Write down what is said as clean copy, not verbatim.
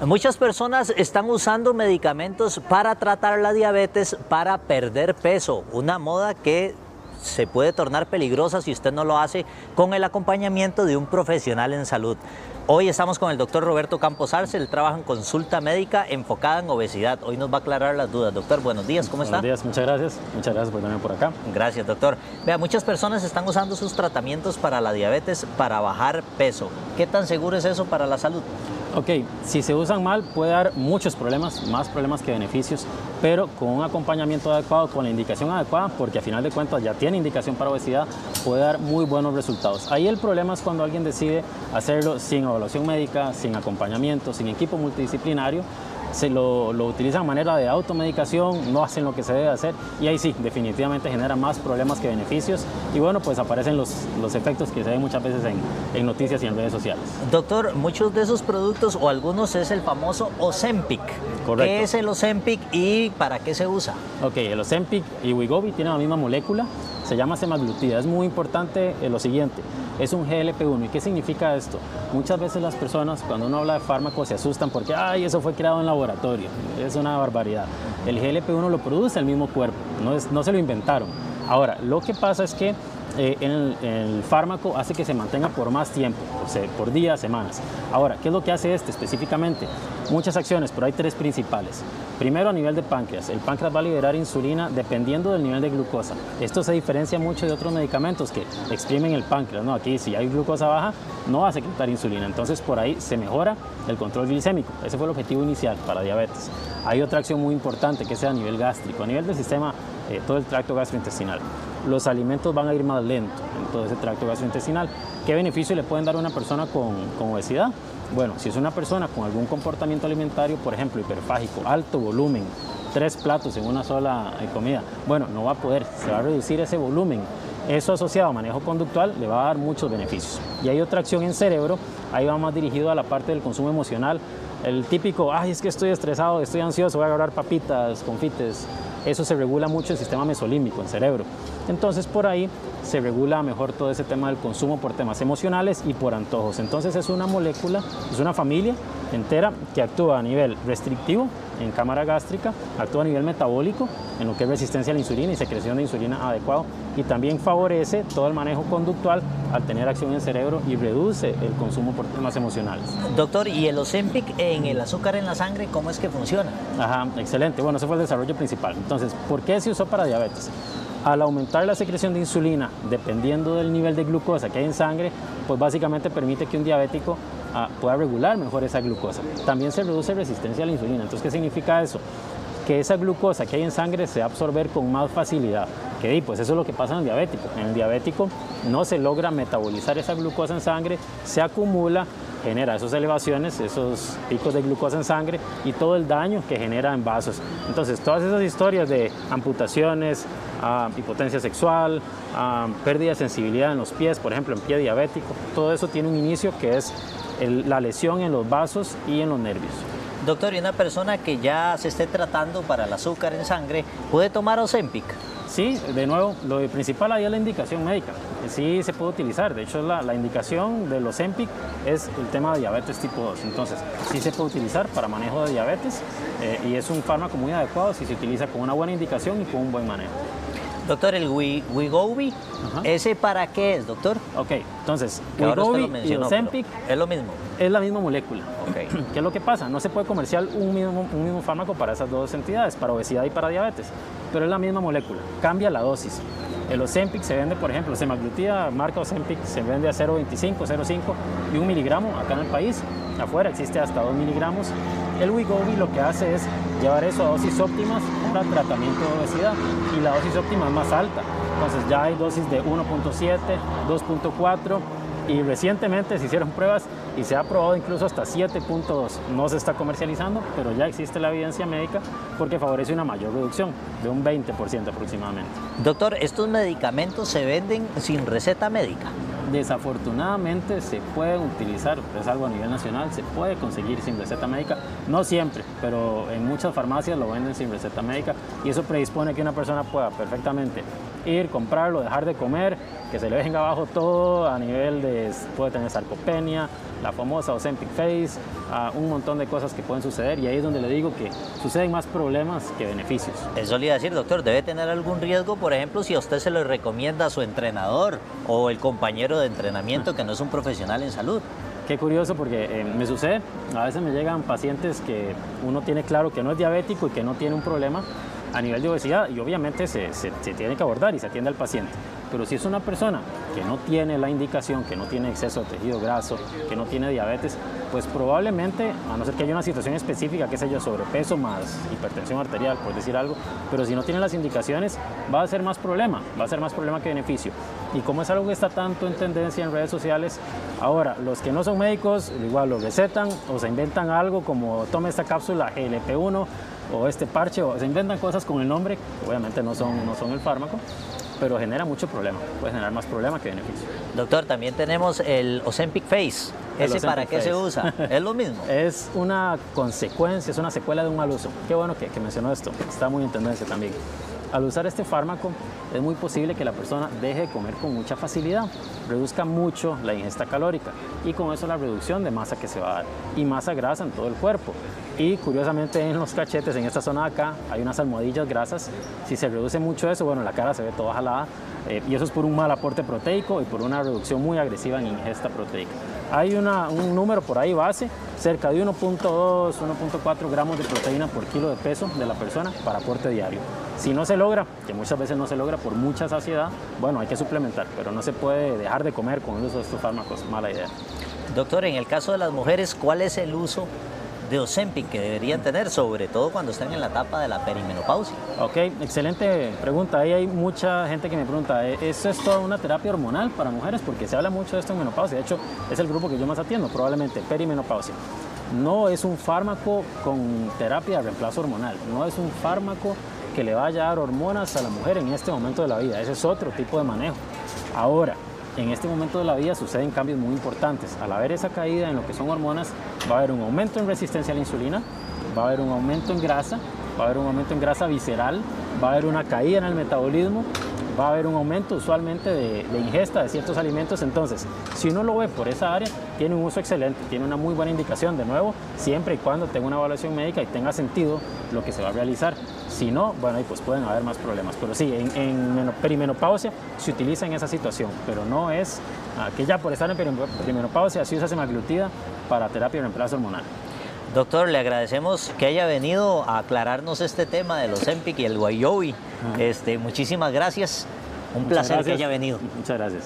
Muchas personas están usando medicamentos para tratar la diabetes, para perder peso, una moda que se puede tornar peligrosa si usted no lo hace con el acompañamiento de un profesional en salud. Hoy estamos con el doctor Roberto Campos Arce, él trabaja en consulta médica enfocada en obesidad. Hoy nos va a aclarar las dudas. Doctor, buenos días, ¿cómo está? Buenos días, muchas gracias por tenerme por acá. Gracias, doctor. Vea, muchas personas están usando sus tratamientos para la diabetes para bajar peso. ¿Qué tan seguro es eso para la salud? Ok, si se usan mal puede dar muchos problemas, más problemas que beneficios, pero con un acompañamiento adecuado, con la indicación adecuada, porque a final de cuentas ya tiene indicación para obesidad, puede dar muy buenos resultados. Ahí el problema es cuando alguien decide hacerlo sin evaluación médica, sin acompañamiento, sin equipo multidisciplinario, se lo utilizan de manera de automedicación, no hacen lo que se debe hacer y ahí sí, definitivamente genera más problemas que beneficios y bueno, pues aparecen los efectos que se ven muchas veces en noticias y en redes sociales. Doctor, muchos de esos productos o algunos es el famoso Ozempic. Correcto. ¿Qué es el Ozempic y para qué se usa? Ok, el Ozempic y Wegovy tienen la misma molécula, se llama semaglutida. Es muy importante lo siguiente, es un GLP-1. ¿Y qué significa esto? Muchas veces las personas cuando uno habla de fármacos se asustan porque ¡ay, eso fue creado en laboratorio! Es una barbaridad. El GLP-1 lo produce el mismo cuerpo, no se lo inventaron. Ahora, lo que pasa es que el fármaco hace que se mantenga por más tiempo, por días, semanas. Ahora, ¿qué es lo que hace este específicamente? Muchas acciones, pero hay tres principales. Primero, a nivel de páncreas. El páncreas va a liberar insulina dependiendo del nivel de glucosa. Esto se diferencia mucho de otros medicamentos que exprimen el páncreas, ¿no? Aquí, si hay glucosa baja, no va a secretar insulina. Entonces, por ahí se mejora el control glicémico. Ese fue el objetivo inicial para diabetes. Hay otra acción muy importante que es a nivel gástrico, a nivel del sistema, todo el tracto gastrointestinal. Los alimentos van a ir más lento en todo ese tracto gastrointestinal. ¿Qué beneficio le pueden dar a una persona con obesidad? Bueno, si es una persona con algún comportamiento alimentario, por ejemplo, hiperfágico, alto volumen, 3 platos en una sola comida, bueno, no va a poder, se va a reducir ese volumen. Eso asociado a manejo conductual le va a dar muchos beneficios. Y hay otra acción en cerebro, ahí va más dirigido a la parte del consumo emocional. El típico, ay, es que estoy estresado, estoy ansioso, voy a agarrar papitas, confites. Eso se regula mucho el sistema mesolímbico, en cerebro. Entonces, por ahí se regula mejor todo ese tema del consumo por temas emocionales y por antojos. Entonces, es una molécula, es una familia entera que actúa a nivel restrictivo en cámara gástrica, actúa a nivel metabólico en lo que es resistencia a la insulina y secreción de insulina adecuado y también favorece todo el manejo conductual al tener acción en el cerebro y reduce el consumo por temas emocionales. Doctor, ¿y el Ozempic en el azúcar en la sangre cómo es que funciona? Ajá, excelente. Bueno, ese fue el desarrollo principal. Entonces, ¿por qué se usó para diabetes? Al aumentar la secreción de insulina, dependiendo del nivel de glucosa que hay en sangre, pues básicamente permite que un diabético pueda regular mejor esa glucosa. También se reduce resistencia a la insulina. Entonces, ¿qué significa eso? Que esa glucosa que hay en sangre se va a absorber con más facilidad. Pues eso es lo que pasa en el diabético. En el diabético no se logra metabolizar esa glucosa en sangre, se acumula, genera esas elevaciones, esos picos de glucosa en sangre y todo el daño que genera en vasos. Entonces, todas esas historias de amputaciones, impotencia sexual, pérdida de sensibilidad en los pies, por ejemplo, en pie diabético, todo eso tiene un inicio que es la lesión en los vasos y en los nervios. Doctor, ¿y una persona que ya se esté tratando para el azúcar en sangre puede tomar Ozempic? Sí, de nuevo, lo principal ahí es la indicación médica. Sí se puede utilizar, de hecho la indicación del Ozempic es el tema de diabetes tipo 2. Entonces, sí se puede utilizar para manejo de diabetes y es un fármaco muy adecuado si se utiliza con una buena indicación y con un buen manejo. Doctor, el Wegovy, ¿ese para qué es, doctor? Ok, entonces, Wegovy y Ozempic es lo mismo. Es la misma molécula. Okay. ¿Qué es lo que pasa? No se puede comerciar un mismo fármaco para esas dos entidades, para obesidad y para diabetes, pero es la misma molécula, cambia la dosis. El Ozempic se vende, por ejemplo, semaglutida, marca Ozempic, se vende a 0,25, 0,5 y 1 miligramo acá en el país. Afuera existe hasta 2 miligramos. El Wegovy lo que hace es llevar eso a dosis óptimas para tratamiento de obesidad y la dosis óptima es más alta. Entonces ya hay dosis de 1.7, 2.4 y recientemente se hicieron pruebas y se ha probado incluso hasta 7.2. No se está comercializando, pero ya existe la evidencia médica porque favorece una mayor reducción de un 20% aproximadamente. Doctor, ¿estos medicamentos se venden sin receta médica? Desafortunadamente se pueden utilizar, es algo a nivel nacional, se puede conseguir sin receta médica, no siempre, pero en muchas farmacias lo venden sin receta médica y eso predispone a que una persona pueda perfectamente ir, comprarlo, dejar de comer, que se le venga abajo todo a nivel de, puede tener sarcopenia, la famosa Ozempic Face, un montón de cosas que pueden suceder y ahí es donde le digo que suceden más problemas que beneficios. Eso le iba a decir, doctor, ¿debe tener algún riesgo, por ejemplo, si a usted se lo recomienda a su entrenador o el compañero de entrenamiento que no es un profesional en salud? Qué curioso porque me sucede, a veces me llegan pacientes que uno tiene claro que no es diabético y que no tiene un problema a nivel de obesidad y obviamente se tiene que abordar y se atiende al paciente. Pero si es una persona que no tiene la indicación, que no tiene exceso de tejido graso, que no tiene diabetes, pues probablemente, a no ser que haya una situación específica, qué sé yo, sobrepeso más hipertensión arterial, por decir algo, pero si no tiene las indicaciones, va a ser más problema que beneficio. Y como es algo que está tanto en tendencia en redes sociales, ahora los que no son médicos igual lo recetan o se inventan algo como tome esta cápsula GLP-1 o este parche, o se inventan cosas con el nombre, que obviamente no son el fármaco, pero genera mucho problema, puede generar más problema que beneficio. Doctor, también tenemos el Ozempic Face. ¿Ese para qué se usa? ¿Es lo mismo? Es una consecuencia, es una secuela de un mal uso. Qué bueno que mencionó esto, está muy en tendencia también. Al usar este fármaco es muy posible que la persona deje de comer con mucha facilidad, reduzca mucho la ingesta calórica y con eso la reducción de masa que se va a dar y masa grasa en todo el cuerpo. Y curiosamente en los cachetes, en esta zona de acá, hay unas almohadillas grasas. Si se reduce mucho eso, bueno, la cara se ve toda jalada y eso es por un mal aporte proteico y por una reducción muy agresiva en ingesta proteica. Hay un número por ahí base, cerca de 1.2, 1.4 gramos de proteína por kilo de peso de la persona para aporte diario. Si no se logra, que muchas veces no se logra por mucha saciedad, bueno, hay que suplementar, pero no se puede dejar de comer con el uso de estos fármacos, mala idea. Doctor, en el caso de las mujeres, ¿cuál es el uso de Ozempic que deberían tener, sobre todo cuando están en la etapa de la perimenopausia? Ok, excelente pregunta. Ahí hay mucha gente que me pregunta, ¿eso es toda una terapia hormonal para mujeres? Porque se habla mucho de esto en menopausia. De hecho, es el grupo que yo más atiendo, probablemente perimenopausia. No es un fármaco con terapia de reemplazo hormonal, no es un fármaco que le vaya a dar hormonas a la mujer en este momento de la vida. Ese es otro tipo de manejo. Ahora, en este momento de la vida suceden cambios muy importantes. Al haber esa caída en lo que son hormonas, va a haber un aumento en resistencia a la insulina, va a haber un aumento en grasa, va a haber un aumento en grasa visceral, va a haber una caída en el metabolismo, va a haber un aumento usualmente de ingesta de ciertos alimentos. Entonces, si uno lo ve por esa área, tiene un uso excelente, tiene una muy buena indicación, de nuevo, siempre y cuando tenga una evaluación médica y tenga sentido lo que se va a realizar. Si no, bueno, ahí pues pueden haber más problemas. Pero sí, en perimenopausia se utiliza en esa situación, pero no es que ya por estar en perimenopausia se usa semaglutida para terapia de reemplazo hormonal. Doctor, le agradecemos que haya venido a aclararnos este tema de los Ozempic y el Wegovy. Muchísimas gracias. Un placer que haya venido. Muchas gracias.